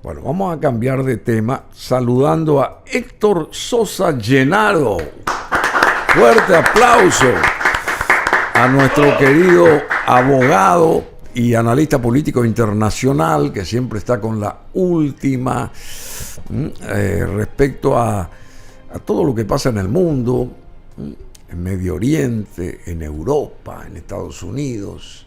Bueno, vamos a cambiar de tema saludando a Héctor Sosa Llenaro. Fuerte aplauso a nuestro querido abogado y analista político internacional que siempre está con la última respecto a todo lo que pasa en el mundo, en Medio Oriente, en Europa, en Estados Unidos.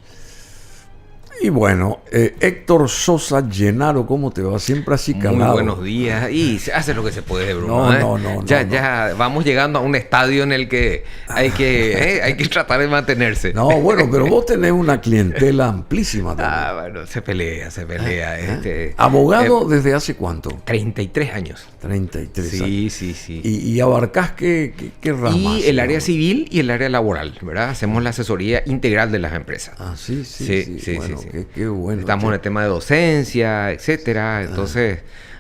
Y bueno, Héctor Sosa Llenaro, ¿cómo te va? Siempre así calado. Muy buenos días. Y se hace lo que se puede, Bruno. No. Ya vamos llegando a un estadio en el que hay que tratar de mantenerse. No, bueno, pero vos tenés una clientela amplísima también. Bueno, se pelea. ¿Abogado desde hace cuánto? 33 años. 33 años. Sí. ¿Y abarcás qué ramas? Y el área civil y el área laboral, ¿verdad? Hacemos la asesoría integral de las empresas. Ah, sí. Bueno, Sí. Qué bueno. Estamos en el tema de docencia, etcétera. Entonces,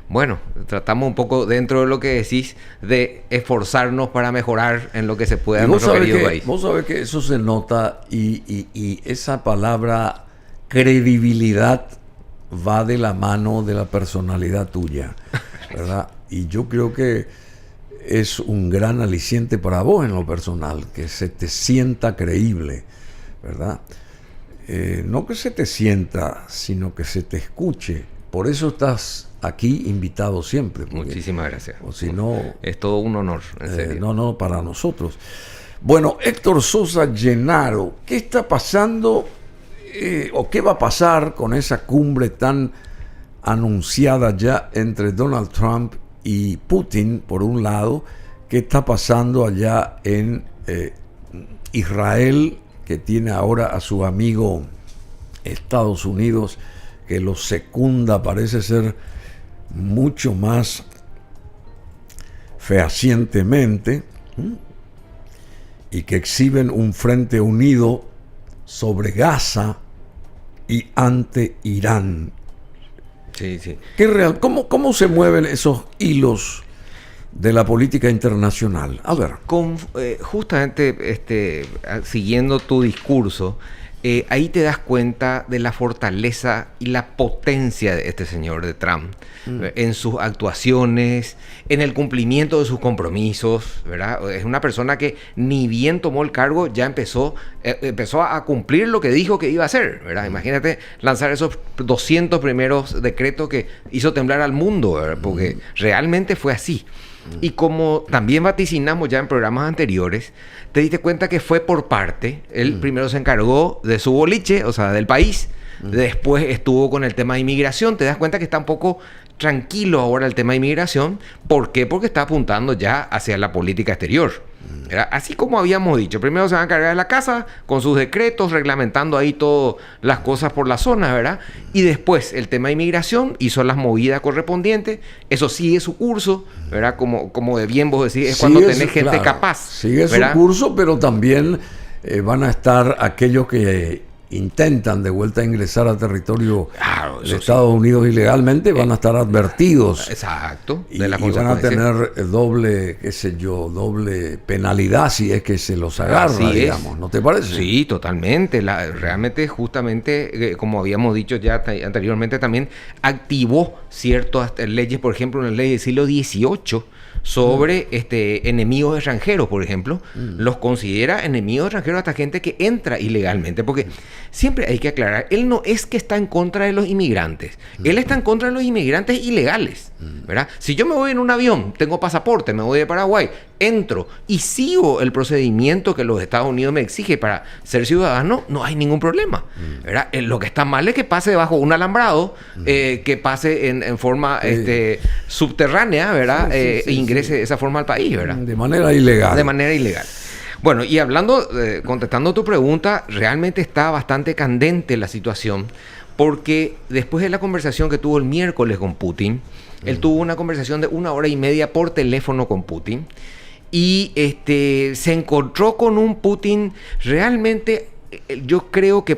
bueno, tratamos un poco dentro de lo que decís de esforzarnos para mejorar en lo que se pueda en nuestro querido país. Vos sabés que eso se nota y esa palabra credibilidad va de la mano de la personalidad tuya, ¿verdad? Y yo creo que es un gran aliciente para vos en lo personal, que se te sienta creíble, ¿verdad? No que se te sienta, sino que se te escuche. Por eso estás aquí invitado siempre. Muchísimas gracias. O si no, es todo un honor, en serio. No, para nosotros. Bueno, Héctor Sosa Llenaro, ¿qué está pasando o qué va a pasar con esa cumbre tan anunciada ya entre Donald Trump y Putin, por un lado? ¿Qué está pasando allá en Israel, que tiene ahora a su amigo Estados Unidos, que lo secunda, parece ser mucho más fehacientemente, y que exhiben un frente unido sobre Gaza y ante Irán? Sí. ¿Qué real? ¿Cómo se mueven esos hilos de la política internacional? A ver. Justamente siguiendo tu discurso, ahí te das cuenta de la fortaleza y la potencia de este señor de Trump en sus actuaciones, en el cumplimiento de sus compromisos, ¿verdad? Es una persona que ni bien tomó el cargo, ya empezó a cumplir lo que dijo que iba a hacer, ¿verdad? Imagínate lanzar esos 200 primeros decretos que hizo temblar al mundo, ¿verdad? Porque realmente fue así. Y como también vaticinamos ya en programas anteriores, te diste cuenta que fue por parte. Él primero se encargó de su boliche, o sea, del país. Después estuvo con el tema de inmigración. Te das cuenta que está un poco tranquilo ahora el tema de inmigración. ¿Por qué? Porque está apuntando ya hacia la política exterior. ¿Verdad? Así como habíamos dicho, primero se va a encargar de la casa con sus decretos, reglamentando ahí todas las cosas por la zona, ¿verdad? Y después el tema de inmigración, hizo las movidas correspondientes, eso sigue su curso, ¿verdad? Como de bien vos decís, es cuando tenés gente capaz. Sigue ¿verdad? Su curso, pero también van a estar aquellos que intentan de vuelta a ingresar al territorio de Estados Unidos ilegalmente, van a estar advertidos. Exacto. Y van a tener doble penalidad si es que se los agarra, digamos. ¿No te parece? Sí, totalmente. Realmente, justamente, como habíamos dicho ya anteriormente, también activó ciertas leyes, por ejemplo, una ley del siglo XVIII, sobre enemigos extranjeros, por ejemplo, los considera enemigos extranjeros hasta gente que entra ilegalmente, porque siempre hay que aclarar, él no es que está en contra de los inmigrantes, él está en contra de los inmigrantes ilegales, ¿verdad? Si yo me voy en un avión, tengo pasaporte, me voy de Paraguay, entro y sigo el procedimiento que los Estados Unidos me exige para ser ciudadano, no hay ningún problema, ¿verdad? Lo que está mal es que pase bajo un alambrado, que pase en forma subterránea, ¿verdad? Ingrese de esa forma al país, ¿verdad? De manera ilegal. De manera ilegal. Bueno, y contestando tu pregunta, realmente está bastante candente la situación, porque después de la conversación que tuvo el miércoles con Putin, él tuvo una conversación de 1 hora y media por teléfono con Putin, y se encontró con un Putin realmente. Yo creo que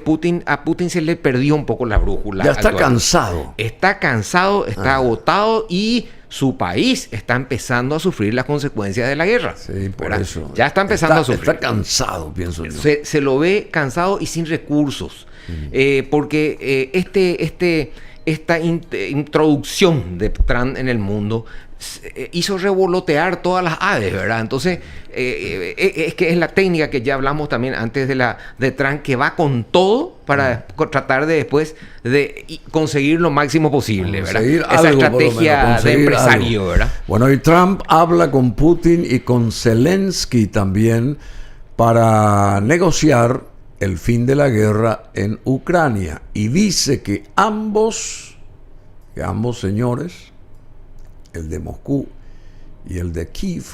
a Putin se le perdió un poco la brújula. Ya está cansado. Está cansado, está agotado, y su país está empezando a sufrir las consecuencias de la guerra. Sí, por eso. Ya está empezando a sufrir. Está cansado, pienso yo. Se lo ve cansado y sin recursos. Porque esta introducción de Trump en el mundo hizo revolotear todas las aves, ¿verdad? Entonces, es que es la técnica que ya hablamos también antes de Trump, que va con todo para tratar de después de conseguir lo máximo posible, ¿verdad? Esa estrategia de empresario, ¿verdad? Bueno, y Trump habla con Putin y con Zelensky también para negociar el fin de la guerra en Ucrania. Y dice que ambos señores, el de Moscú y el de Kiev,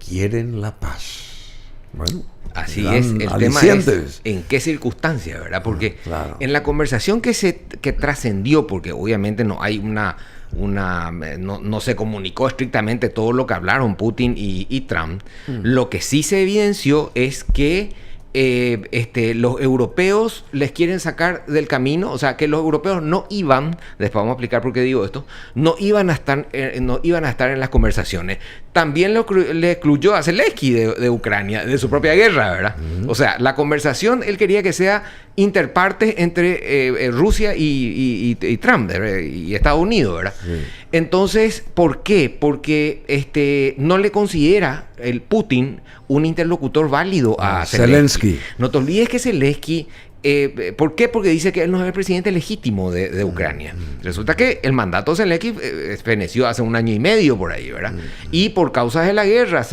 quieren la paz. Bueno, así es. El tema es en qué circunstancias, ¿verdad? Porque en la conversación que trascendió, porque obviamente no hay no se comunicó estrictamente todo lo que hablaron Putin y Trump. Lo que sí se evidenció es que los europeos les quieren sacar del camino, o sea, que los europeos no iban, después vamos a explicar por qué digo esto, no iban a estar en las conversaciones. También le excluyó a Zelensky de Ucrania, de su propia guerra, ¿verdad? O sea, la conversación él quería que sea interpartes entre Rusia y Trump y Estados Unidos, ¿verdad? Sí. Entonces, ¿por qué? Porque no le considera el Putin un interlocutor válido a Zelensky. No te olvides que Zelensky, ¿por qué? Porque dice que él no es el presidente legítimo de Ucrania. Resulta que el mandato de Zelensky feneció hace 1 año y medio por ahí, ¿verdad? Y por causas de la guerra,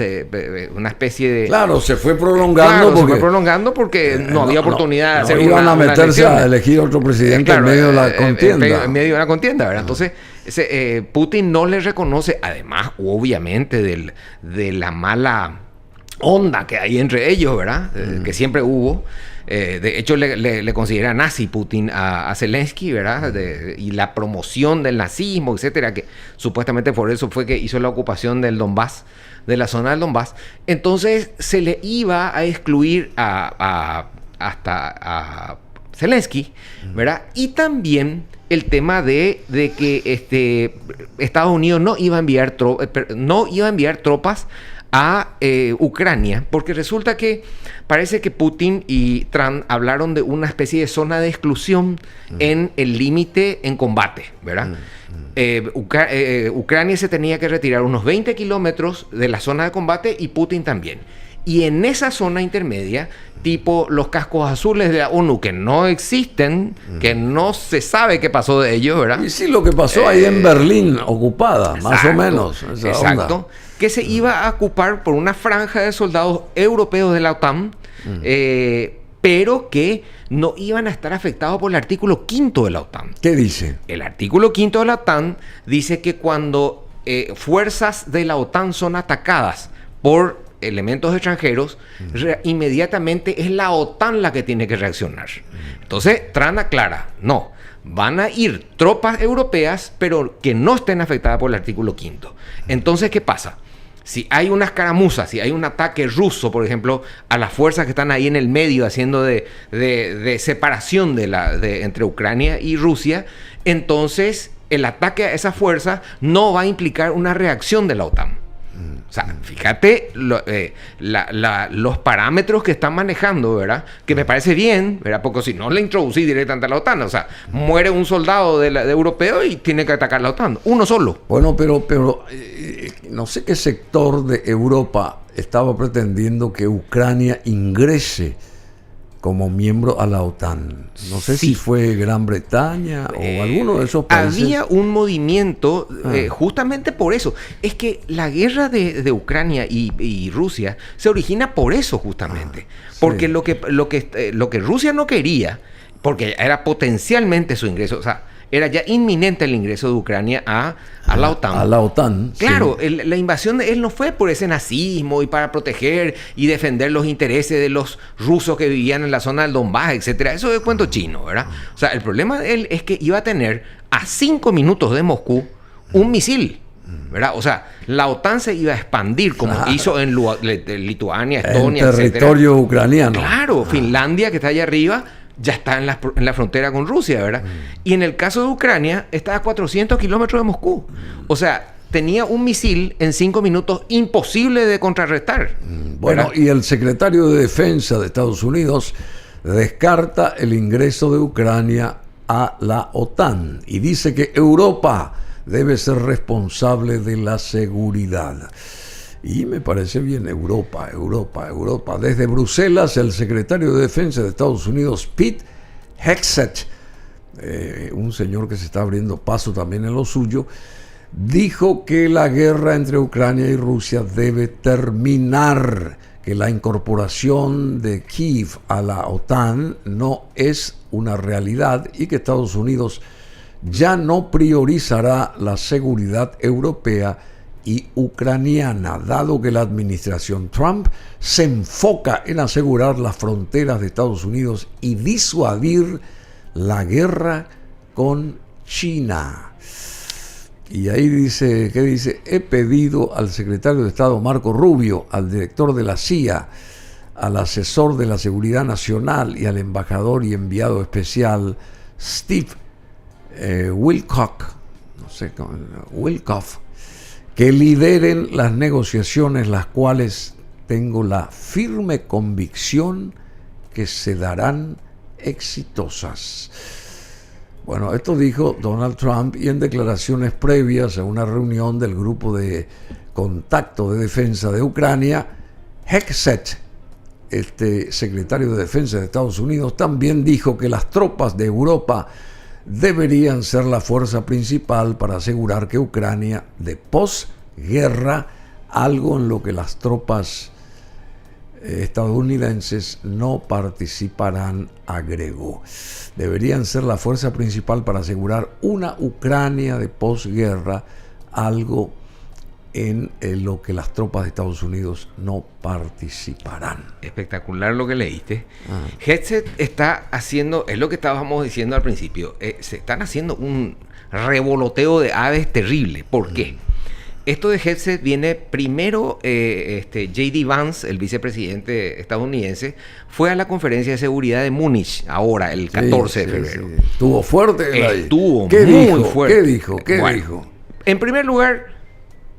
una especie de... Claro, se fue prolongando porque no había oportunidad de hacer iban a meterse a elegir otro presidente en medio de la contienda. En medio de la contienda, ¿verdad? Entonces, Putin no le reconoce, además, obviamente, de la mala onda que hay entre ellos, ¿verdad? Que siempre hubo. De hecho, le considera nazi Putin a Zelensky, ¿verdad? Y la promoción del nazismo, etcétera, que supuestamente por eso fue que hizo la ocupación del Donbass, de la zona del Donbass. Entonces, se le iba a excluir hasta a Zelensky, ¿verdad? Y también el tema de que Estados Unidos no iba a enviar tropas a Ucrania, porque resulta que parece que Putin y Trump hablaron de una especie de zona de exclusión en el límite en combate, ¿verdad? Ucrania se tenía que retirar unos 20 kilómetros de la zona de combate y Putin también. Y en esa zona intermedia, tipo los cascos azules de la ONU, que no existen, que no se sabe qué pasó de ellos, ¿verdad? Y sí, lo que pasó ahí en Berlín, ocupada, más o menos. Exacto. Onda. Que se iba a ocupar por una franja de soldados europeos de la OTAN, pero que no iban a estar afectados por el artículo 5 de la OTAN. ¿Qué dice? El artículo 5 de la OTAN dice que cuando fuerzas de la OTAN son atacadas por elementos extranjeros, inmediatamente es la OTAN la que tiene que reaccionar. Entonces, Trump aclara, no, van a ir tropas europeas, pero que no estén afectadas por el artículo 5. Entonces, ¿qué pasa? Si hay una escaramuza, si hay un ataque ruso, por ejemplo, a las fuerzas que están ahí en el medio haciendo de separación entre Ucrania y Rusia, entonces el ataque a esas fuerzas no va a implicar una reacción de la OTAN. O sea, fíjate los parámetros que están manejando, ¿verdad? Que me parece bien, ¿verdad? Porque si no le introducí directamente a la OTAN, o sea, muere un soldado de europeo y tiene que atacar la OTAN, uno solo. Bueno, pero no sé qué sector de Europa estaba pretendiendo que Ucrania ingrese como miembro a la OTAN. No sé si fue Gran Bretaña o alguno de esos países. Había un movimiento justamente por eso. Es que la guerra de Ucrania y Rusia se origina por eso justamente. Porque lo que Rusia no quería, porque era potencialmente su ingreso, o sea, era ya inminente el ingreso de Ucrania a la OTAN. A la OTAN. Claro, sí. La invasión de él no fue por ese nazismo y para proteger y defender los intereses de los rusos que vivían en la zona del Donbass, etcétera. Eso es cuento chino, ¿verdad? O sea, el problema de él es que iba a tener a 5 minutos de Moscú un misil, ¿verdad? O sea, la OTAN se iba a expandir como hizo en Lituania, Estonia, etcétera. En territorio ucraniano. Claro, Finlandia, que está allá arriba, ya está en la frontera con Rusia, ¿verdad? Y en el caso de Ucrania, está a 400 kilómetros de Moscú. O sea, tenía un misil en 5 minutos imposible de contrarrestar. Bueno, y el secretario de Defensa de Estados Unidos descarta el ingreso de Ucrania a la OTAN y dice que Europa debe ser responsable de la seguridad. Y me parece bien, Europa. Desde Bruselas, el secretario de Defensa de Estados Unidos, Pete Hegseth, un señor que se está abriendo paso también en lo suyo, dijo que la guerra entre Ucrania y Rusia debe terminar, que la incorporación de Kiev a la OTAN no es una realidad y que Estados Unidos ya no priorizará la seguridad europea y ucraniana, dado que la administración Trump se enfoca en asegurar las fronteras de Estados Unidos y disuadir la guerra con China. Y ahí dice, ¿qué dice? He pedido al secretario de Estado Marco Rubio, al director de la CIA, al asesor de la Seguridad Nacional y al embajador y enviado especial Steve Witkoff, que lideren las negociaciones, las cuales tengo la firme convicción que se darán exitosas. Bueno, esto dijo Donald Trump y en declaraciones previas a una reunión del Grupo de Contacto de Defensa de Ucrania, Hegseth, secretario de Defensa de Estados Unidos, también dijo que las tropas de Europa deberían ser la fuerza principal para asegurar que Ucrania de posguerra, algo en lo que las tropas estadounidenses no participarán, agregó. Deberían ser la fuerza principal para asegurar una Ucrania de posguerra, algo en lo que las tropas de Estados Unidos no participarán. Espectacular lo que leíste. Hegseth está haciendo, es lo que estábamos diciendo al principio, se están haciendo un revoloteo de aves terrible. ¿Por qué? Esto de Hegseth viene primero, J.D. Vance, el vicepresidente estadounidense, fue a la conferencia de seguridad de Múnich, ahora, el 14 de febrero. Sí. Estuvo fuerte. Estuvo ¿Qué muy dijo? fuerte. ¿Qué dijo? En primer lugar,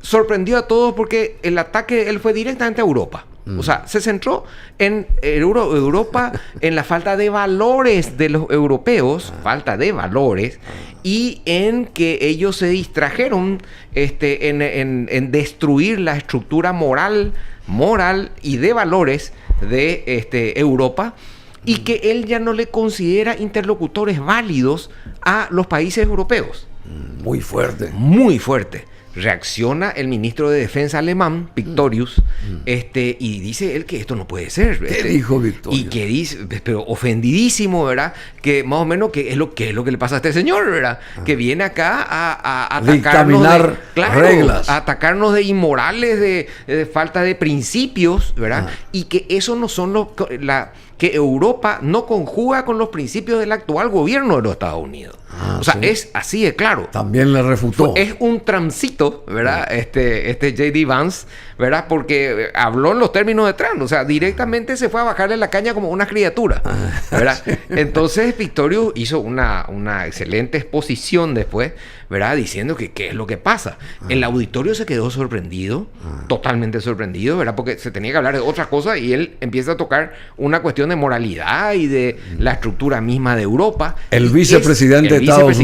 sorprendió a todos porque el ataque él fue directamente a Europa. O sea, se centró en Europa, en la falta de valores de los europeos, y en que ellos se distrajeron en destruir la estructura moral y de valores de Europa, y que él ya no le considera interlocutores válidos a los países europeos. Muy fuerte. Muy fuerte. Reacciona el ministro de Defensa alemán, Pistorius, y dice él que esto no puede ser. ¿Qué dijo Pistorius? Y que dice, pero ofendidísimo, ¿verdad? Que más o menos que es lo que le pasa a este señor, ¿verdad? Que viene acá a atacarnos reglas. A atacarnos de inmorales, de falta de principios, ¿verdad? Y que eso no son que Europa no conjuga con los principios del actual gobierno de los Estados Unidos. O sea, sí, es así de claro. También le refutó. Es un Trumpcito, ¿verdad? J.D. Vance, ¿verdad? Porque habló en los términos de Trump. O sea, directamente se fue a bajarle la caña como una criatura, ¿verdad? Sí. Entonces, Pistorius hizo una excelente exposición después, ¿verdad? Diciendo que qué es lo que pasa. El auditorio se quedó sorprendido, totalmente sorprendido, ¿verdad? Porque se tenía que hablar de otra cosa y él empieza a tocar una cuestión de moralidad y de la estructura misma de Europa. El vicepresidente de Estados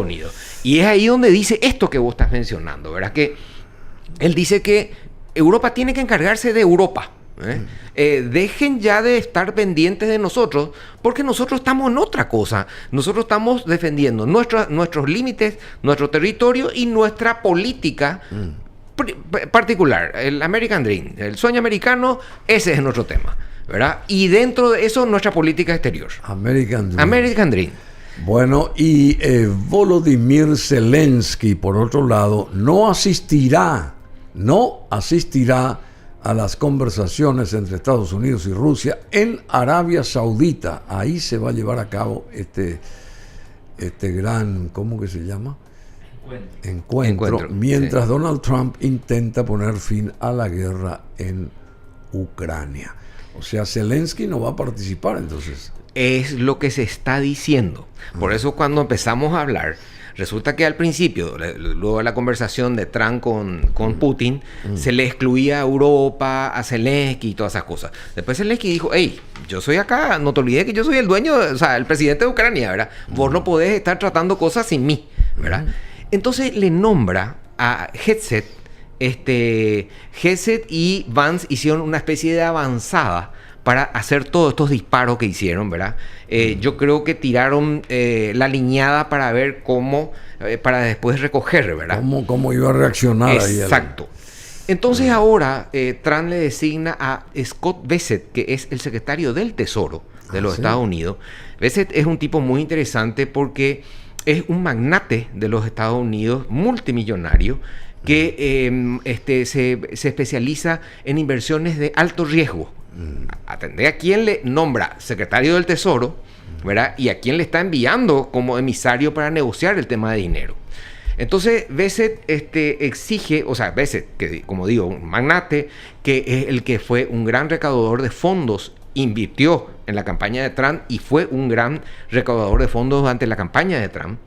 Unidos. Y es ahí donde dice esto que vos estás mencionando, ¿verdad? Que él dice que Europa tiene que encargarse de Europa. Dejen ya de estar pendientes de nosotros, porque nosotros estamos en otra cosa. Nosotros estamos defendiendo nuestros límites, nuestro territorio y nuestra política particular. El American Dream, el sueño americano, ese es nuestro tema, ¿verdad? Y dentro de eso, nuestra política exterior. American Dream. Bueno, y Volodymyr Zelensky, por otro lado, no asistirá a las conversaciones entre Estados Unidos y Rusia en Arabia Saudita. Ahí se va a llevar a cabo este gran, ¿cómo que se llama? Encuentro. Mientras sí, Donald Trump intenta poner fin a la guerra en Ucrania. O sea, Zelensky no va a participar entonces. Es lo que se está diciendo. Por eso cuando empezamos a hablar, Resulta que al principio, luego de la conversación de Trump con Putin, se le excluía a Europa, a Zelensky y todas esas cosas. Después Zelensky dijo, hey, yo soy acá, no te olvides que yo soy el dueño, o sea, el presidente de Ucrania, ¿verdad? Vos no podés estar tratando cosas sin mí, ¿verdad? Entonces le nombra a Hegseth, Hegseth y Vance hicieron una especie de avanzada para hacer todos estos disparos que hicieron, ¿verdad? Yo creo que tiraron la liñada para ver cómo, para después recoger, ¿verdad? ¿Cómo iba a reaccionar ahí? Exacto. Entonces ahora Trump le designa a Scott Bessent, que es el secretario del Tesoro de los Estados Unidos. Bessent es un tipo muy interesante porque es un magnate de los Estados Unidos, multimillonario, que se especializa en inversiones de alto riesgo. Atender a quién le nombra secretario del Tesoro, ¿verdad? Y a quién le está enviando como emisario para negociar el tema de dinero. Entonces, Bessent exige, o sea, Bessent, que como digo, un magnate, que es el que fue un gran recaudador de fondos, invirtió en la campaña de Trump y fue un gran recaudador de fondos durante la campaña de Trump.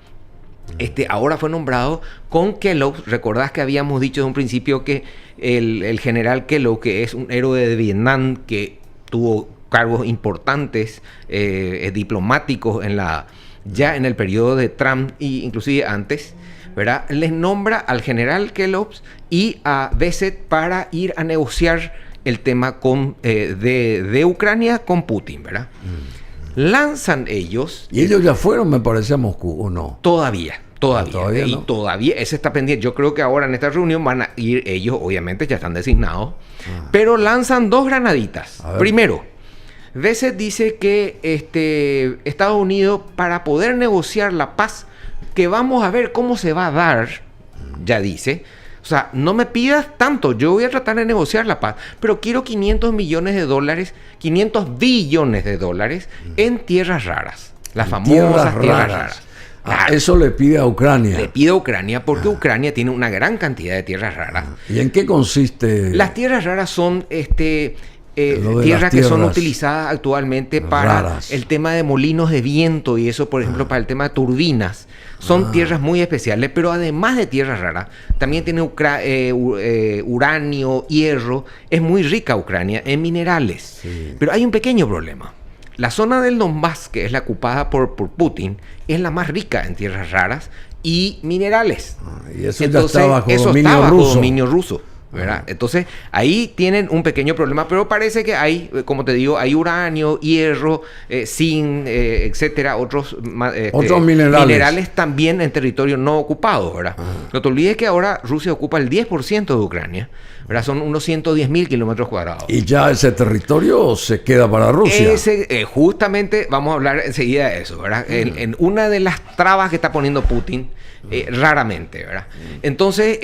Ahora fue nombrado con Kellogg. Recordás que habíamos dicho de un principio que el general Kellogg, que es un héroe de Vietnam, que tuvo cargos importantes diplomáticos ya en el periodo de Trump e inclusive antes, ¿verdad? Les nombra al general Kellogg y a Bessent para ir a negociar el tema de Ucrania con Putin, ¿verdad? Lanzan ellos... Y ellos ya fueron, me parece, a Moscú, ¿o no? Todavía. Todavía Y no. todavía, ese está pendiente. Yo creo que ahora en esta reunión van a ir ellos, obviamente ya están designados, pero lanzan dos granaditas. Primero, Bessent dice que Estados Unidos, para poder negociar la paz, que vamos a ver cómo se va a dar, ya dice... O sea, no me pidas tanto, yo voy a tratar de negociar la paz, pero quiero 500 millones de dólares, 500 billones de dólares en tierras raras, las famosas tierras raras. Claro. Eso le pide a Ucrania. Le pide a Ucrania porque Ucrania tiene una gran cantidad de tierras raras. ¿Y en qué consiste? Las tierras raras son tierras que son utilizadas actualmente para el tema de molinos de viento y eso, por ejemplo, para el tema de turbinas. Son tierras muy especiales, pero además de tierras raras, también tiene uranio, hierro. Es muy rica Ucrania en minerales. Sí. Pero hay un pequeño problema. La zona del Donbass, que es la ocupada por Putin, es la más rica en tierras raras y minerales. Y eso entonces, ya está bajo dominio ruso. ¿Verdad? Entonces ahí tienen un pequeño problema, pero parece que hay, como te digo, hay uranio, hierro, zinc, etcétera, otros minerales también en territorio no ocupado, ¿verdad? No te olvides que ahora Rusia ocupa el 10% de Ucrania, ¿verdad? Son unos 110.000 kilómetros cuadrados. Y ya ese territorio se queda para Rusia. Justamente vamos a hablar enseguida de eso, ¿verdad? En una de las trabas que está poniendo Putin, raramente, ¿verdad? Entonces,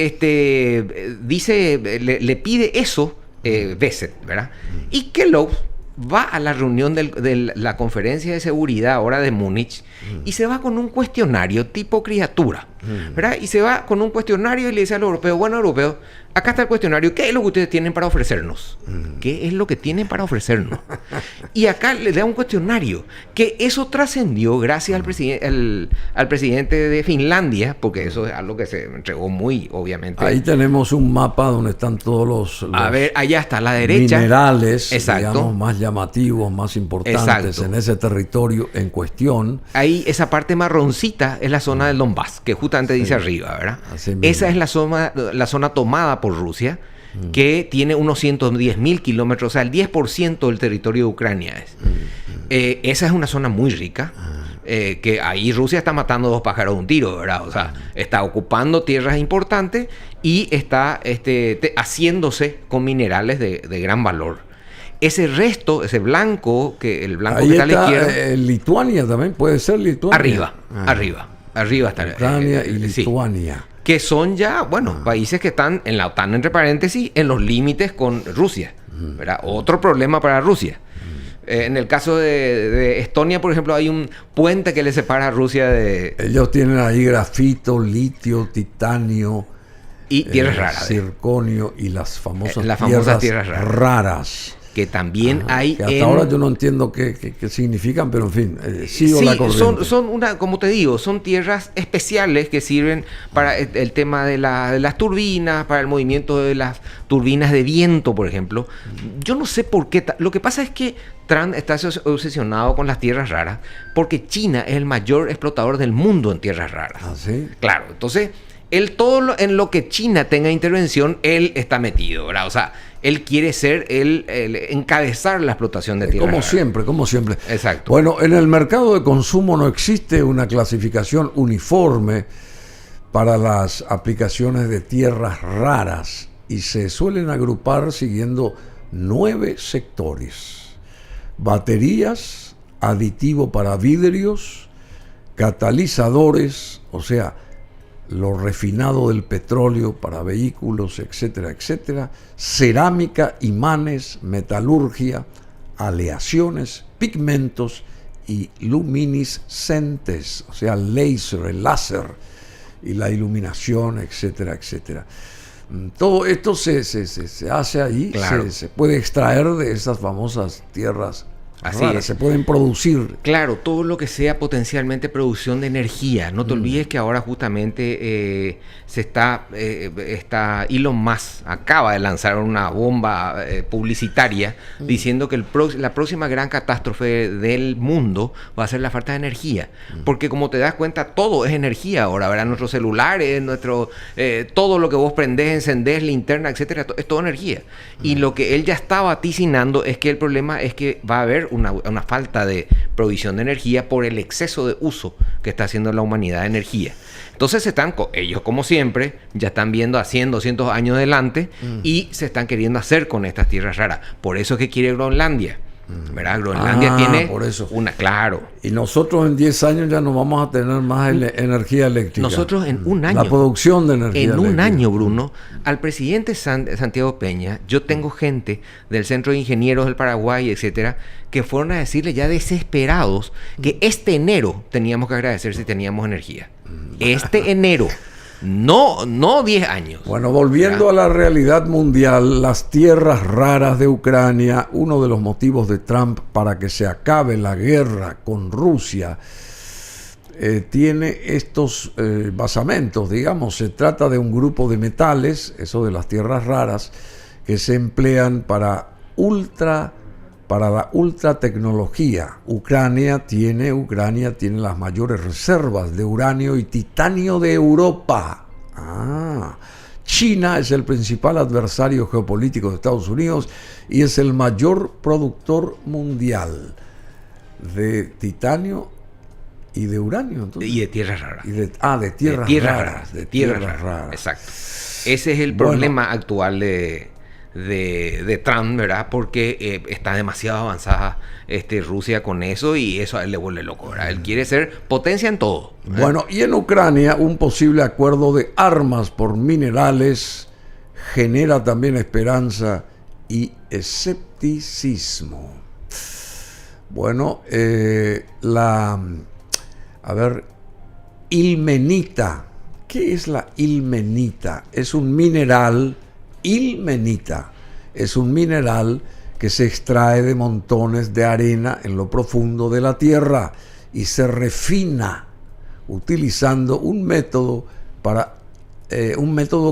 dice, le pide eso Bessent, ¿verdad? Y Kellogg va a la reunión de la conferencia de seguridad ahora de Múnich y se va con un cuestionario tipo criatura, ¿verdad? Y se va con un cuestionario y le dice a los europeos, bueno, europeos, acá está el cuestionario, ¿qué es lo que ustedes tienen para ofrecernos? ¿Qué es lo que tienen para ofrecernos? Y acá le da un cuestionario, que eso trascendió gracias al presidente de Finlandia, porque eso es algo que se entregó muy, obviamente. Ahí tenemos un mapa donde están todos los a ver, allá está a la derecha. Minerales, exacto, digamos, más llamativos, más importantes, exacto, en ese territorio en cuestión. Ahí esa parte marroncita es la zona del Donbass, que justamente dice arriba, ¿verdad? Esa es la zona tomada por Rusia, que tiene unos 110.000 kilómetros, o sea, el 10% del territorio de Ucrania es. Esa es una zona muy rica, que ahí Rusia está matando dos pájaros de un tiro, ¿verdad? O sea, está ocupando tierras importantes y está haciéndose con minerales de gran valor. Ese resto, ese blanco, el blanco ahí que está a la izquierda... Lituania también, puede ser Lituania. Arriba está Ucrania y Lituania. Sí, que son ya, bueno, países que están en la OTAN, entre paréntesis, en los límites con Rusia, ¿verdad? Otro problema para Rusia. En el caso de Estonia, por ejemplo, hay un puente que le separa a Rusia de... Ellos tienen ahí grafito, litio, titanio... Y tierras raras. Circonio y las famosas tierras raras. que también hay que hasta ahora yo no entiendo qué significan, pero en fin, sigo la corriente. Son una, como te digo, son tierras especiales que sirven para el tema de las turbinas, para el movimiento de las turbinas de viento, por ejemplo. Yo no sé por qué. Lo que pasa es que Trump está obsesionado con las tierras raras porque China es el mayor explotador del mundo en tierras raras. ¿Ah, sí? Claro, entonces en lo que China tenga intervención, él está metido, ¿verdad? O sea, él quiere ser el encabezar la explotación de tierras raras. Como siempre. Exacto. Bueno, en el mercado de consumo no existe una clasificación uniforme para las aplicaciones de tierras raras y se suelen agrupar siguiendo 9 sectores: baterías, aditivo para vidrios, catalizadores, o sea, lo refinado del petróleo para vehículos, etcétera, etcétera, cerámica, imanes, metalurgia, aleaciones, pigmentos y luminiscentes, o sea, el láser y la iluminación, etcétera, etcétera. Todo esto se hace ahí, claro. se puede extraer de esas famosas tierras Así raras, es. se pueden producir. Claro, todo lo que sea potencialmente producción de energía. No te olvides que ahora justamente está Elon Musk acaba de lanzar una bomba publicitaria diciendo que la próxima gran catástrofe del mundo va a ser la falta de energía. Porque como te das cuenta, todo es energía ahora, ¿verdad? Nuestros celulares, todo lo que vos prendés, encendés, linterna, etcétera, es todo energía. Y lo que él ya está vaticinando es que el problema es que va a haber una falta de provisión de energía por el exceso de uso que está haciendo la humanidad de energía. Entonces ellos, como siempre, ya están viendo a 100, 200 años adelante y se están queriendo hacer con estas tierras raras. Por eso es que quiere Groenlandia. ¿Verdad? Groenlandia tiene por eso. Claro. Y nosotros en 10 años ya no vamos a tener más energía eléctrica. Nosotros en un año. La producción de energía eléctrica. En un año, Bruno, al presidente Santiago Peña, yo tengo gente del Centro de Ingenieros del Paraguay, etcétera, que fueron a decirle ya desesperados que este enero teníamos que agradecer si teníamos energía. Este enero. No 10 años. Bueno, volviendo a la realidad mundial, las tierras raras de Ucrania, uno de los motivos de Trump para que se acabe la guerra con Rusia, tiene estos basamentos, digamos. Se trata de un grupo de metales, eso de las tierras raras, que se emplean para la ultra tecnología. Ucrania tiene las mayores reservas de uranio y titanio de Europa. China es el principal adversario geopolítico de Estados Unidos y es el mayor productor mundial de titanio y de uranio. Entonces. Y de tierras raras. De tierras raras. Exacto. Ese es el problema actual de Trump, ¿verdad? Porque está demasiado avanzada Rusia con eso y eso a él le vuelve loco, ¿verdad? Él quiere ser potencia en todo. Bueno, y en Ucrania un posible acuerdo de armas por minerales genera también esperanza y escepticismo. Bueno, ilmenita. ¿Qué es la ilmenita? Es un mineral. Ilmenita es un mineral que se extrae de montones de arena en lo profundo de la tierra y se refina utilizando un método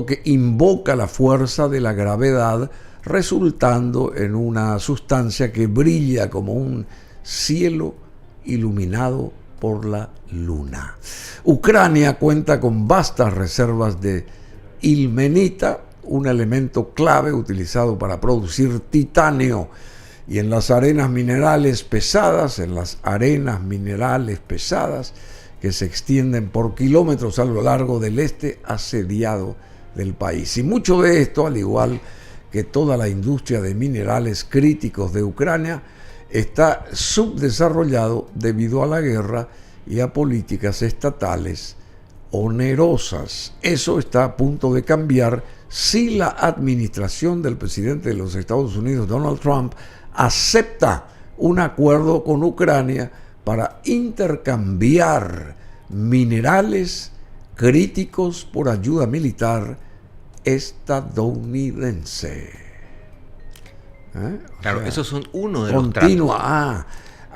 que invoca la fuerza de la gravedad, resultando en una sustancia que brilla como un cielo iluminado por la luna. Ucrania cuenta con vastas reservas de ilmenita, un elemento clave utilizado para producir titanio, y en las arenas minerales pesadas, que se extienden por kilómetros a lo largo del este asediado del país. Y mucho de esto, al igual que toda la industria de minerales críticos de Ucrania, está subdesarrollado debido a la guerra y a políticas estatales onerosas. Eso está a punto de cambiar si la administración del presidente de los Estados Unidos, Donald Trump, acepta un acuerdo con Ucrania para intercambiar minerales críticos por ayuda militar estadounidense. Claro, esos son uno de continua, los tratos.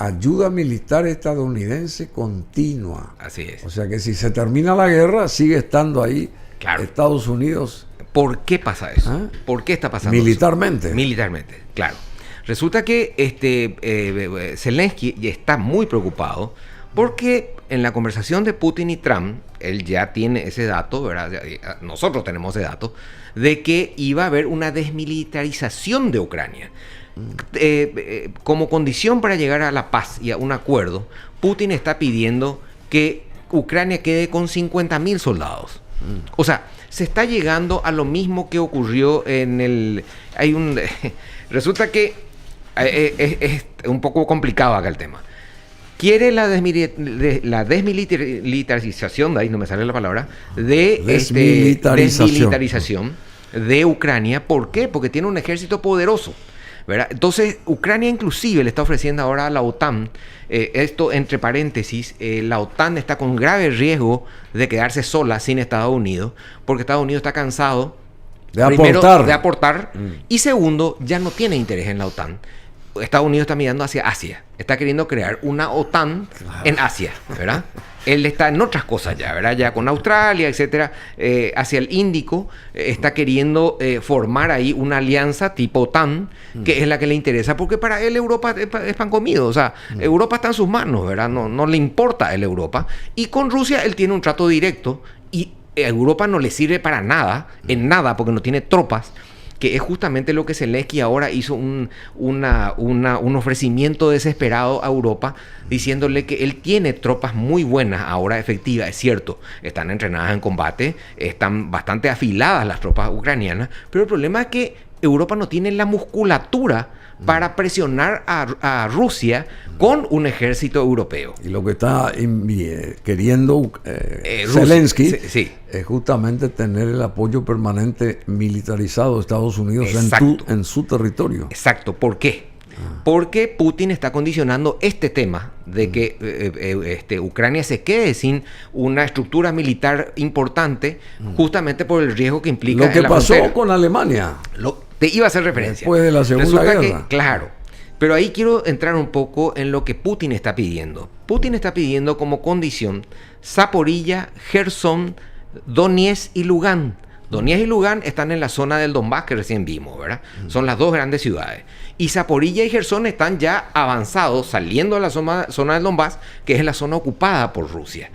Ayuda militar estadounidense continua. Así es. O sea que si se termina la guerra, sigue estando ahí Estados Unidos. ¿Por qué pasa eso? ¿Por qué está pasando militarmente? Eso? Militarmente, claro. Resulta que Zelensky está muy preocupado porque en la conversación de Putin y Trump, él ya tiene ese dato, ¿verdad? Nosotros tenemos ese dato, de que iba a haber una desmilitarización de Ucrania. Como condición para llegar a la paz y a un acuerdo, Putin está pidiendo que Ucrania quede con 50.000 soldados. O sea, se está llegando a lo mismo que ocurrió en el... Resulta que es un poco complicado acá el tema. Quiere la desmilitarización, de ahí no me sale la palabra, desmilitarización de Ucrania. ¿Por qué? Porque tiene un ejército poderoso, ¿verdad? Entonces, Ucrania inclusive le está ofreciendo ahora a la OTAN, esto entre paréntesis, la OTAN está con grave riesgo de quedarse sola sin Estados Unidos, porque Estados Unidos está cansado de aportar y segundo, ya no tiene interés en la OTAN. Estados Unidos está mirando hacia Asia, está queriendo crear una OTAN en Asia, ¿verdad? Él está en otras cosas ya, ¿verdad? Ya con Australia, etcétera, hacia el Índico, está queriendo formar ahí una alianza tipo OTAN, que es la que le interesa, porque para él Europa es pan comido, o sea, Europa está en sus manos, ¿verdad? No le importa a él Europa, y con Rusia él tiene un trato directo, y a Europa no le sirve para nada, en nada, porque no tiene tropas, que es justamente lo que Zelensky ahora hizo un ofrecimiento desesperado a Europa, diciéndole que él tiene tropas muy buenas ahora, efectivas, es cierto, están entrenadas en combate, están bastante afiladas las tropas ucranianas, pero el problema es que Europa no tiene la musculatura para presionar a Rusia con un ejército europeo. Y lo que está queriendo Zelensky es justamente tener el apoyo permanente militarizado de Estados Unidos en su territorio. Exacto. ¿Por qué? Porque Putin está condicionando este tema de que Ucrania se quede sin una estructura militar importante, justamente por el riesgo que implica lo que pasó frontera. Con Alemania. Te iba a hacer referencia. Después de la Segunda Guerra. Claro. Pero ahí quiero entrar un poco en lo que Putin está pidiendo. Putin está pidiendo como condición Zaporilla, Gerson, Donetsk y Lugansk. Donetsk y Lugansk están en la zona del Donbass que recién vimos, ¿verdad? Son las dos grandes ciudades. Y Zaporilla y Gerson están ya avanzados, saliendo de la zona del Donbass, que es la zona ocupada por Rusia.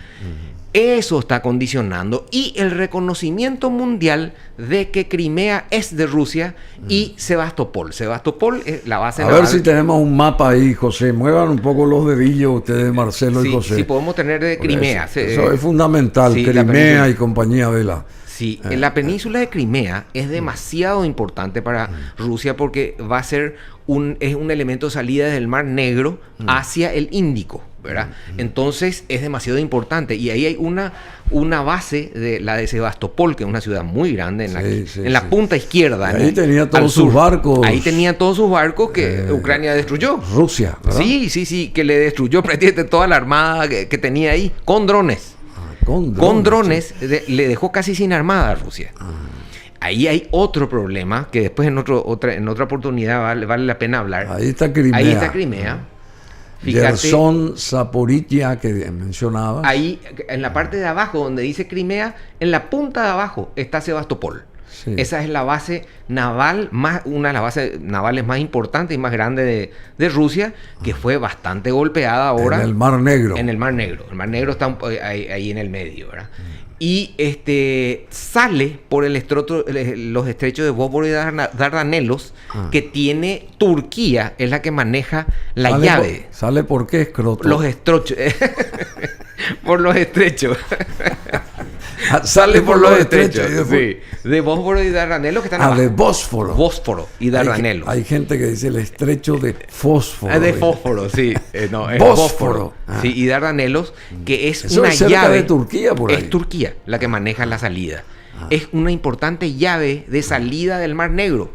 Eso está condicionando y el reconocimiento mundial de que Crimea es de Rusia y Sebastopol. Sebastopol es la base naval. A ver si tenemos un mapa ahí, José. Muevan un poco los dedillos ustedes, Marcelo y José. Sí, podemos tener de Crimea. Eso es fundamental, sí, Crimea y compañía Vela. Sí, la península de Crimea es demasiado importante para Rusia porque va a ser un elemento de salida desde el Mar Negro hacia el Índico, ¿verdad? Entonces es demasiado importante y ahí hay una base de la de Sebastopol, que es una ciudad muy grande en la punta izquierda. Ahí tenía todos sus barcos. Ahí tenía todos sus barcos que Ucrania destruyó. Rusia, ¿verdad? Sí, que le destruyó prácticamente toda la armada que tenía ahí con drones. Con drones le dejó casi sin armada a Rusia. Ahí hay otro problema que después en otra oportunidad vale la pena hablar. Ahí está Crimea. Fíjate, Gerson, Zaporilla, que mencionabas. Ahí, en la parte de abajo donde dice Crimea, en la punta de abajo está Sebastopol. Sí. Esa es la base naval, una de las bases navales más importantes y más grandes de Rusia, que fue bastante golpeada ahora. En el Mar Negro. En el Mar Negro. El Mar Negro está ahí en el medio, ¿verdad? Y sale por los estrechos de Bósforo y Dardanelos, que tiene Turquía, es la que maneja la llave. ¿Sale por qué, escroto? Los estrechos. Por los estrechos. Sale por los estrechos. Sí. De Bósforo y Dardanelos que están abajo. De Bósforo. Bósforo y Dardanelos. Hay gente que dice el estrecho de fósforo. De fósforo, sí. No, es Bósforo. Sí, y Dardanelos, que es eso una es cerca llave. De Turquía, por ahí. Es Turquía la que maneja la salida. Es una importante llave de salida del Mar Negro,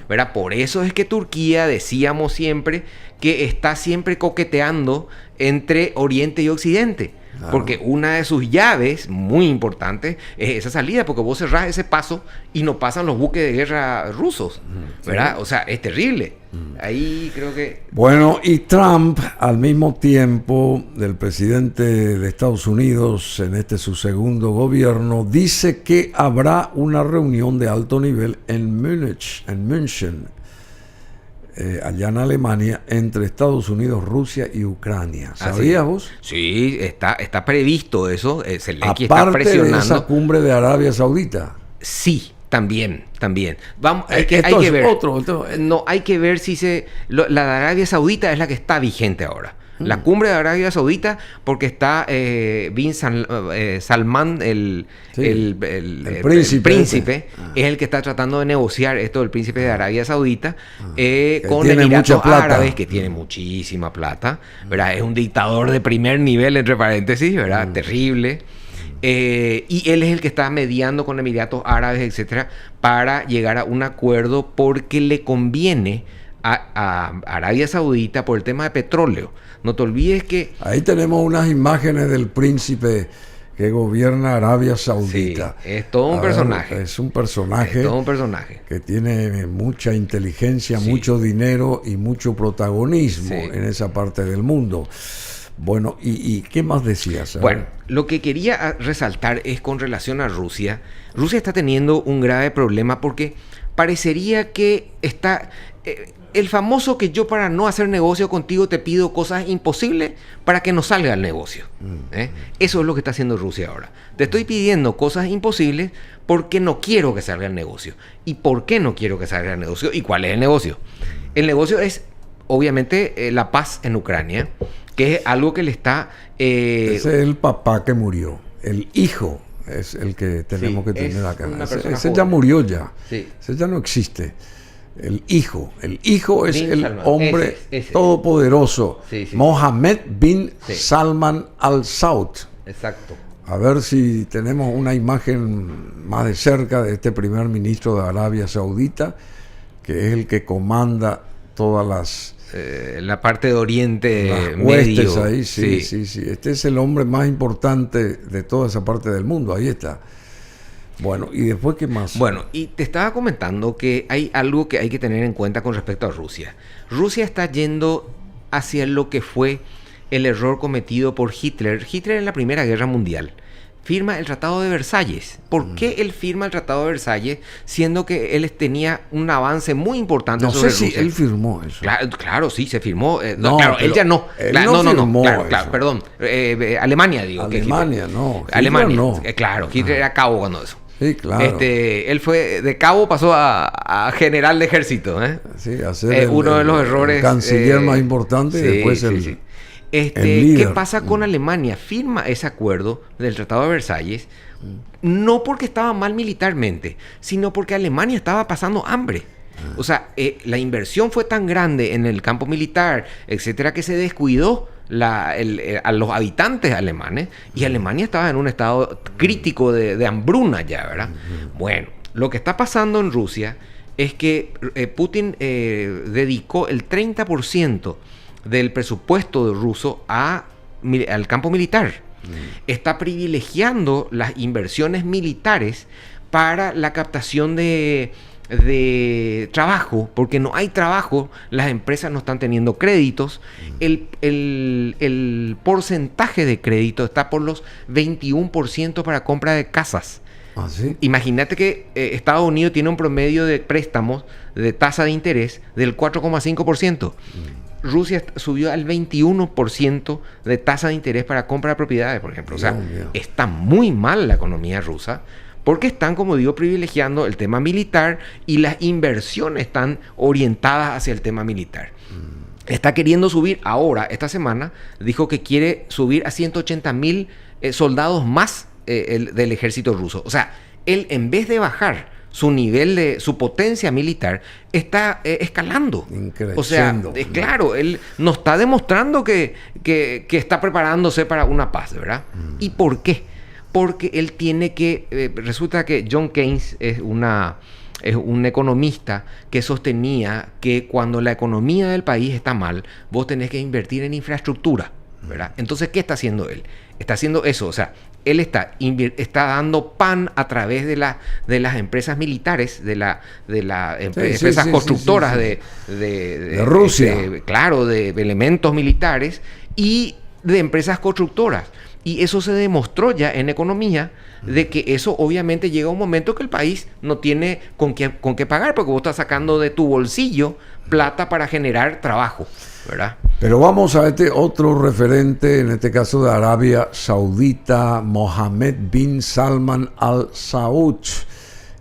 ¿verdad? Por eso es que Turquía, decíamos siempre, que está siempre coqueteando entre Oriente y Occidente. Claro. Porque una de sus llaves muy importantes es esa salida, porque vos cerrás ese paso y no pasan los buques de guerra rusos, ¿verdad? Sí. O sea, es terrible. Ahí creo que... Bueno, y Trump, al mismo tiempo del presidente de Estados Unidos, en su segundo gobierno, dice que habrá una reunión de alto nivel en München, allá en Alemania, entre Estados Unidos, Rusia y Ucrania. ¿Sabías vos? Sí, está previsto eso. Zelensky está Aparte de presionando. esa cumbre de Arabia Saudita. Sí, también. Vamos, hay que Esto es ver. otro. No, hay que ver si la de Arabia Saudita es la que está vigente ahora. La cumbre de Arabia Saudita, porque está Bin Salman, el príncipe, es el que está tratando de negociar esto del príncipe de Arabia Saudita con Emiratos Árabes, que tiene muchísima plata, ¿verdad? Es un dictador de primer nivel, entre paréntesis, ¿verdad? Terrible. Y él es el que está mediando con Emiratos Árabes, etcétera, para llegar a un acuerdo porque le conviene a Arabia Saudita por el tema de petróleo. No te olvides que... Ahí tenemos unas imágenes del príncipe que gobierna Arabia Saudita. Sí, es todo un personaje. Es un personaje. Es todo un personaje. Que tiene mucha inteligencia, Sí. mucho dinero y mucho protagonismo Sí. en esa parte del mundo. Bueno, ¿y qué más decías? Bueno, lo que quería resaltar es con relación a Rusia. Rusia está teniendo un grave problema porque parecería que está... el famoso que yo para no hacer negocio contigo te pido cosas imposibles para que no salga el negocio. Eso es lo que está haciendo Rusia ahora. Te estoy pidiendo cosas imposibles porque no quiero que salga el negocio. ¿Y por qué no quiero que salga el negocio? ¿Y cuál es el negocio? El negocio es, obviamente, la paz en Ucrania, que es algo que le está... Ese es el papá que murió. El hijo es el que tenemos que tener acá. Ese ya murió ya. Sí. Ese ya no existe. El hijo es Bin el Salman. hombre Ese. todopoderoso. Sí. Mohammed bin Sí. Salman Al Saud. Exacto. A ver si tenemos una imagen más de cerca de este primer ministro de Arabia Saudita, que es el que comanda todas las La parte de Oriente huestes Medio. ahí. Sí. Este es el hombre más importante de toda esa parte del mundo. Ahí está. Bueno, ¿y después qué más? Bueno, y te estaba comentando que hay algo que hay que tener en cuenta con respecto a Rusia. Rusia está yendo hacia lo que fue el error cometido por Hitler. Hitler en la Primera Guerra Mundial firma el Tratado de Versalles. ¿Por qué él firma el Tratado de Versalles siendo que él tenía un avance muy importante no sobre sé si Rusia? él firmó eso. Claro, sí, se firmó. No, claro, él ya no. él Claro, no firmó claro, eso. perdón. Alemania, digo. Alemania, no. Hitler Alemania, no. claro. Hitler era cabo cuando eso. Sí, claro. Él fue de cabo, pasó a general de ejército. Sí, hacer uno de los errores. El canciller más importante y después el ¿Qué líder. pasa con Alemania? Firma ese acuerdo del Tratado de Versalles, no porque estaba mal militarmente, sino porque Alemania estaba pasando hambre. O sea, la inversión fue tan grande en el campo militar, etcétera, que se descuidó a los habitantes alemanes y Alemania estaba en un estado crítico de hambruna ya, ¿verdad? Bueno, lo que está pasando en Rusia es que Putin dedicó el 30% del presupuesto ruso al campo militar. Está privilegiando las inversiones militares para la captación de trabajo, porque no hay trabajo, las empresas no están teniendo créditos, el porcentaje de crédito está por los 21% para compra de casas. ¿Ah, sí? Imagínate que Estados Unidos tiene un promedio de préstamos de tasa de interés del 4,5%. Rusia subió al 21% de tasa de interés para compra de propiedades, por ejemplo. O sea, está muy mal la economía rusa porque están, como digo, privilegiando el tema militar y las inversiones están orientadas hacia el tema militar. Está queriendo subir ahora, esta semana, dijo que quiere subir a 180,000 soldados más del ejército ruso. O sea, él en vez de bajar su nivel su potencia militar, está escalando. Increciendo. O sea, claro, él nos está demostrando que está preparándose para una paz, ¿verdad? ¿Y por qué? Porque él tiene que... resulta que John Keynes es un economista que sostenía que cuando la economía del país está mal, vos tenés que invertir en infraestructura. ¿verdad? Entonces, ¿qué está haciendo él? Está haciendo eso, o sea, él está dando pan a través de las empresas militares, de las empresas constructoras de Rusia. Claro, de elementos militares y de empresas constructoras. Y eso se demostró ya en economía, de que eso obviamente llega un momento que el país no tiene con qué pagar, porque vos estás sacando de tu bolsillo plata para generar trabajo, ¿verdad? Pero vamos a este otro referente, en este caso de Arabia Saudita, Mohammed bin Salman Al Saud.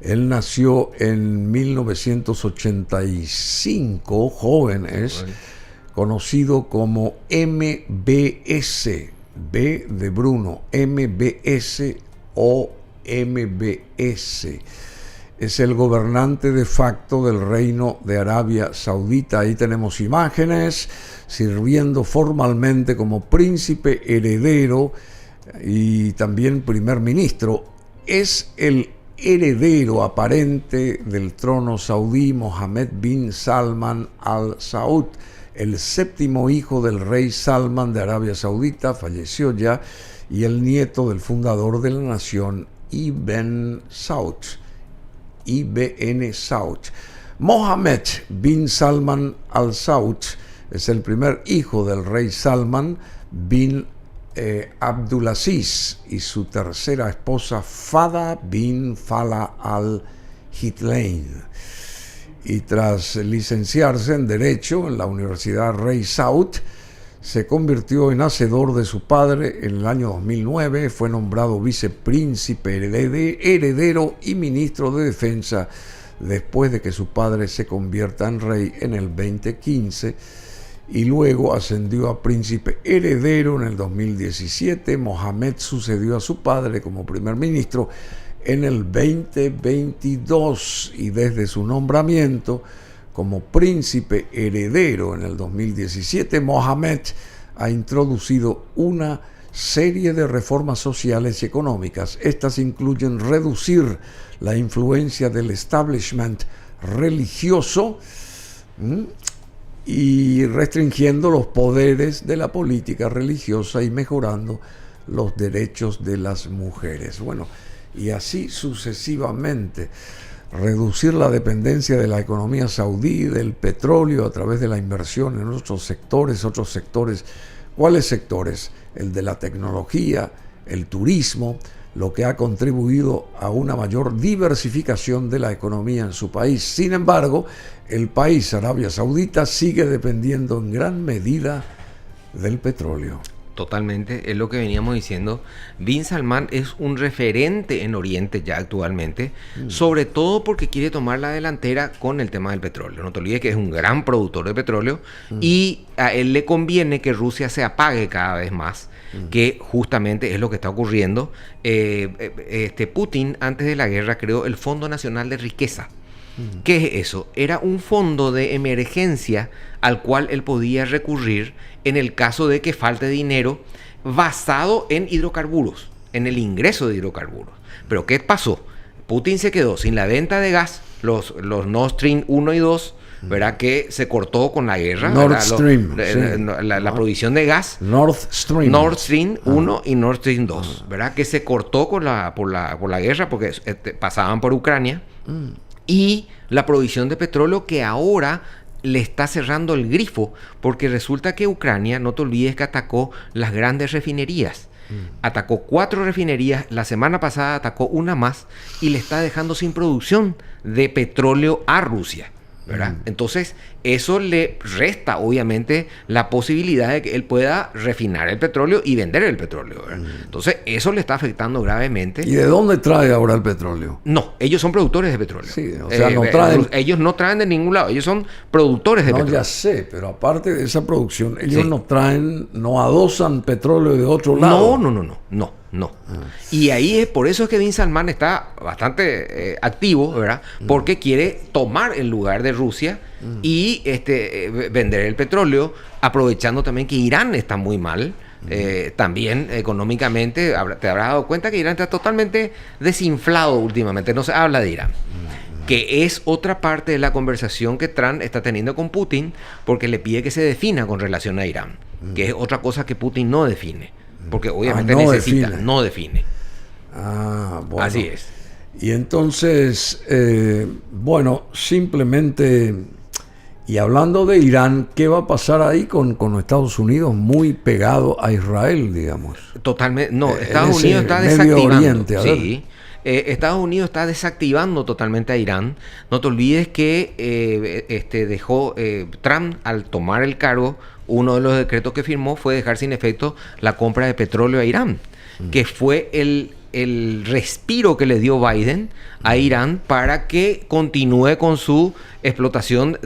Él nació en 1985, joven es, conocido como MBS. B de Bruno, MBS o MBS. Es el gobernante de facto del Reino de Arabia Saudita. Ahí tenemos imágenes, sirviendo formalmente como príncipe heredero y también primer ministro. Es el heredero aparente del trono saudí, Mohammed bin Salman Al Saud, el séptimo hijo del rey Salman de Arabia Saudita, falleció ya, y el nieto del fundador de la nación, Ibn Saud. Mohammed bin Salman Al Saud es el primer hijo del rey Salman bin Abdulaziz y su tercera esposa, Fada bin Fala Al Hitlein. Y tras licenciarse en Derecho en la Universidad Rey Saud, se convirtió en hacedor de su padre en el año 2009, fue nombrado vicepríncipe heredero y ministro de Defensa después de que su padre se convierta en rey en el 2015, y luego ascendió a príncipe heredero en el 2017. Mohammed sucedió a su padre como primer ministro en el 2022 y desde su nombramiento como príncipe heredero en el 2017, Mohammed ha introducido una serie de reformas sociales y económicas. Estas incluyen reducir la influencia del establishment religioso y restringiendo los poderes de la política religiosa y mejorando los derechos de las mujeres. Bueno, y así sucesivamente. Reducir la dependencia de la economía saudí del petróleo a través de la inversión en otros sectores. ¿Cuáles sectores? El de la tecnología, el turismo, lo que ha contribuido a una mayor diversificación de la economía en su país. Sin embargo, el país, Arabia Saudita, sigue dependiendo en gran medida del petróleo. Totalmente, es lo que veníamos diciendo. Bin Salman es un referente en Oriente ya actualmente, sobre todo porque quiere tomar la delantera con el tema del petróleo. No te olvides que es un gran productor de petróleo y a él le conviene que Rusia se apague cada vez más, que justamente es lo que está ocurriendo. Putin, antes de la guerra, creó el Fondo Nacional de Riqueza. ¿Qué es eso? Era un fondo de emergencia al cual él podía recurrir en el caso de que falte dinero, basado en hidrocarburos, en el ingreso de hidrocarburos. Pero ¿qué pasó? Putin se quedó sin la venta de gas, los Nord Stream 1 y 2, ¿verdad? Que se cortó con la guerra. Nord Stream. La provisión de gas. Nord Stream 1 y Nord Stream 2, ¿verdad? Que se cortó por la guerra porque pasaban por Ucrania. Y la provisión de petróleo que ahora le está cerrando el grifo, porque resulta que Ucrania, no te olvides que atacó las grandes refinerías. Atacó 4 refinerías, la semana pasada atacó una más y le está dejando sin producción de petróleo a Rusia, ¿verdad? Entonces, eso le resta, obviamente, la posibilidad de que él pueda refinar el petróleo y vender el petróleo, ¿verdad? Entonces, eso le está afectando gravemente. ¿Y de dónde trae ahora el petróleo? No, ellos son productores de petróleo. Sí, o sea, no traen... Ellos no traen de ningún lado, ellos son productores de petróleo. No, ya sé, pero aparte de esa producción, ellos no traen, no adosan petróleo de otro lado. No. Y ahí es por eso es que Bin Salman está bastante activo, ¿verdad? Porque quiere tomar el lugar de Rusia y vender el petróleo, aprovechando también que Irán está muy mal. También económicamente, te habrás dado cuenta que Irán está totalmente desinflado últimamente, no se habla de Irán. Que es otra parte de la conversación que Trump está teniendo con Putin, porque le pide que se defina con relación a Irán. que es otra cosa que Putin no define, porque obviamente no necesita, define. no define. Bueno. Así es. Y entonces, simplemente, y hablando de Irán, ¿qué va a pasar ahí con Estados Unidos muy pegado a Israel, digamos? Totalmente. No, En Estados ese Unidos está Medio desactivando. Oriente, a ver. Sí. Estados Unidos está desactivando totalmente a Irán. No te olvides que dejó Trump, al tomar el cargo, uno de los decretos que firmó fue dejar sin efecto la compra de petróleo a Irán, que fue el respiro que le dio Biden a Irán para que continúe con su explotación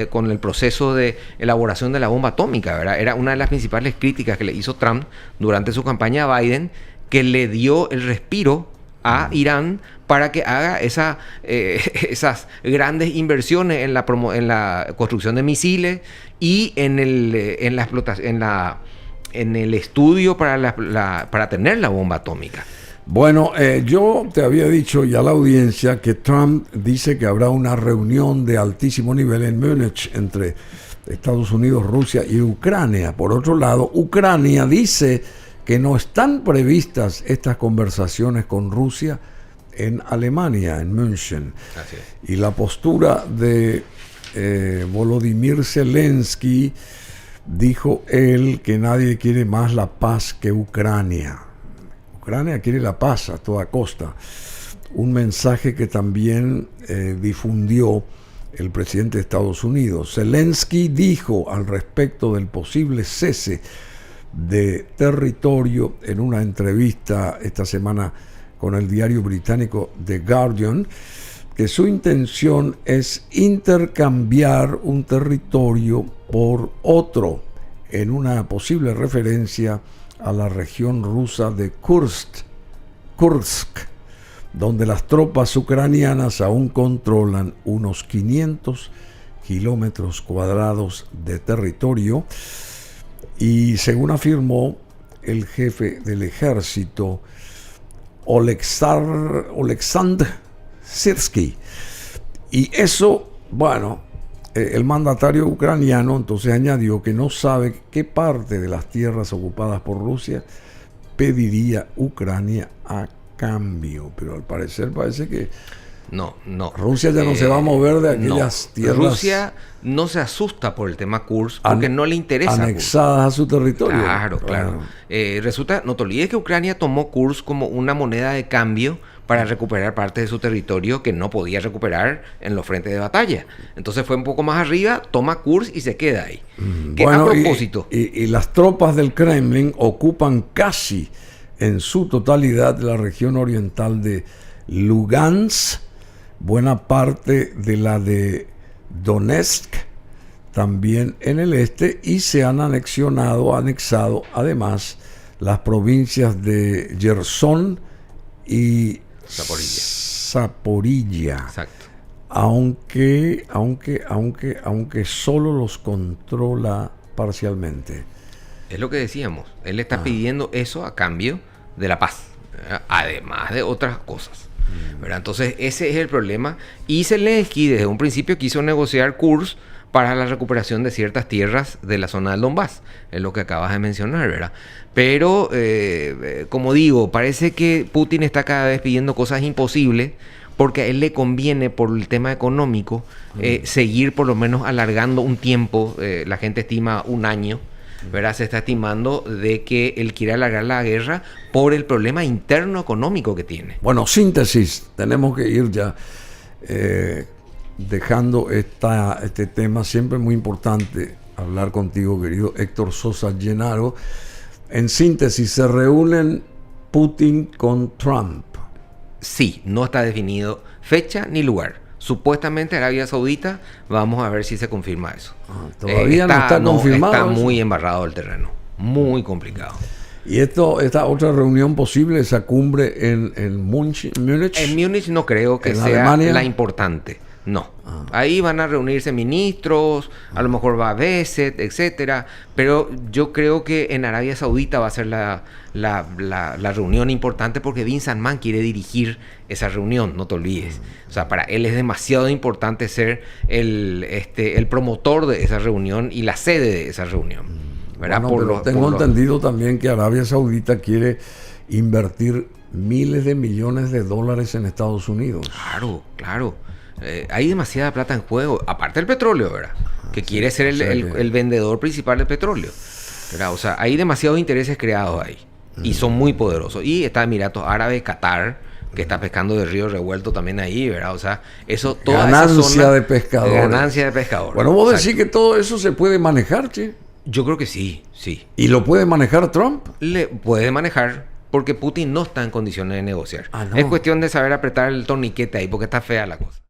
con el proceso de elaboración de la bomba atómica, ¿verdad? Era una de las principales críticas que le hizo Trump durante su campaña a Biden, que le dio el respiro a Irán para que haga esas grandes inversiones en la construcción de misiles y en el estudio para tener la bomba atómica. Bueno, yo te había dicho ya a la audiencia que Trump dice que habrá una reunión de altísimo nivel en Múnich entre Estados Unidos, Rusia y Ucrania. Por otro lado, Ucrania dice que no están previstas estas conversaciones con Rusia en Alemania, en München. Así es. Y la postura de Volodymyr Zelensky, dijo él que nadie quiere más la paz que Ucrania. Ucrania quiere la paz a toda costa. Un mensaje que también difundió el presidente de Estados Unidos. Zelensky dijo al respecto del posible cese de territorio en una entrevista esta semana con el diario británico The Guardian, que su intención es intercambiar un territorio por otro, en una posible referencia a la región rusa de Kursk, donde las tropas ucranianas aún controlan unos 500 kilómetros cuadrados de territorio. Y según afirmó el jefe del ejército, Oleksandr Syrsky. Y eso, el mandatario ucraniano entonces añadió que no sabe qué parte de las tierras ocupadas por Rusia pediría Ucrania a cambio. Pero al parecer parece que no. Rusia ya no se va a mover de aquellas tierras. Rusia no se asusta por el tema Kursk porque no le interesa anexadas a su territorio. Claro. Resulta, no te olvides que Ucrania tomó Kursk como una moneda de cambio para recuperar parte de su territorio que no podía recuperar en los frentes de batalla. Entonces fue un poco más arriba, toma Kursk y se queda ahí. A propósito. Y las tropas del Kremlin ocupan casi en su totalidad la región oriental de Lugansk, buena parte de la de Donetsk, también en el este, y se han anexado además las provincias de Jersón y Zaporilla. Exacto. Aunque solo los controla parcialmente. Es lo que decíamos. Él está pidiendo eso a cambio de la paz, ¿verdad? Además de otras cosas, ¿verdad? Entonces ese es el problema. Y Zelensky desde un principio quiso negociar Kursk para la recuperación de ciertas tierras de la zona del Donbass, es lo que acabas de mencionar, ¿verdad? Pero, como digo, parece que Putin está cada vez pidiendo cosas imposibles porque a él le conviene, por el tema económico, seguir por lo menos alargando un tiempo. La gente estima un año, ¿verdad? Se está estimando de que él quiere alargar la guerra por el problema interno económico que tiene. Bueno, síntesis, tenemos que ir ya dejando este tema. Siempre muy importante hablar contigo, querido Héctor Sosa Llenaro. En síntesis, ¿se reúnen Putin con Trump? Sí, no está definido fecha ni lugar. Supuestamente Arabia Saudita, vamos a ver si se confirma eso. Todavía no está confirmado. Está muy embarrado el terreno, muy complicado. ¿Y esta otra reunión posible, esa cumbre en Múnich? En Múnich no creo que sea Alemania la importante. No. Ahí van a reunirse ministros, a lo mejor va Besset, etcétera. Pero yo creo que en Arabia Saudita va a ser la reunión importante porque Bin Salman quiere dirigir esa reunión, no te olvides. O sea, para él es demasiado importante ser el promotor de esa reunión y la sede de esa reunión. ¿verdad? Bueno, pero tengo entendido también que Arabia Saudita quiere invertir miles de millones de dólares en Estados Unidos. Claro, claro. Hay demasiada plata en juego, aparte del petróleo, ¿verdad? Que quiere ser el vendedor principal del petróleo, ¿verdad? O sea, hay demasiados intereses creados ahí y son muy poderosos. Y está Emiratos Árabes, Qatar, que está pescando de río revuelto también ahí, ¿verdad? O sea, eso, toda ganancia esa zona, de pescador. Ganancia de pescador. Bueno, vos decís que todo eso se puede manejar, che. Yo creo que sí, sí. ¿Y lo puede manejar Trump? Le puede manejar porque Putin no está en condiciones de negociar. Ah, ¿no? Es cuestión de saber apretar el torniquete ahí porque está fea la cosa.